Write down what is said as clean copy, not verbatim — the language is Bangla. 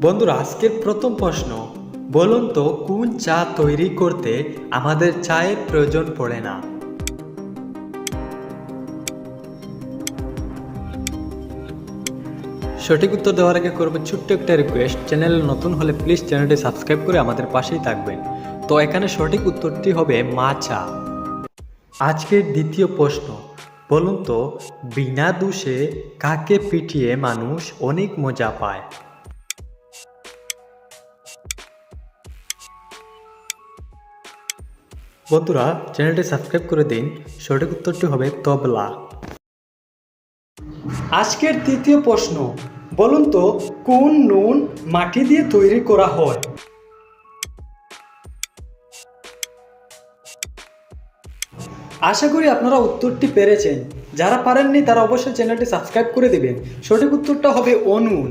বন্ধুরা, আজকের প্রথম প্রশ্ন, বলুন তো কোন চা তৈরি করতে আমাদের চায়ের প্রয়োজন পড়ে না? সঠিক উত্তর দেওয়ার আগে করবো ছোট্ট একটা রিকোয়েস্ট, চ্যানেল নতুন হলে প্লিজ চ্যানেলটি সাবস্ক্রাইব করে আমাদের পাশেই থাকবেন। তো এখানে সঠিক উত্তরটি হবে মা চা। আজকের দ্বিতীয় প্রশ্ন, বলুন তো বিনা দোষে কাকে পিটিয়ে মানুষ অনেক মজা পায়? বন্ধুরা, চ্যানেলটি সাবস্ক্রাইব করে দিন। সঠিক উত্তরটি হবে তবলা। আজকের তৃতীয় প্রশ্ন, বলুন তো কোন নুন মাটি দিয়ে তৈরি করা হয়? আশা করি আপনারা উত্তরটি পেরেছেন। যারা পারেননি তারা অবশ্যই চ্যানেলটি সাবস্ক্রাইব করে দেবেন। সঠিক উত্তরটা হবে অনুন।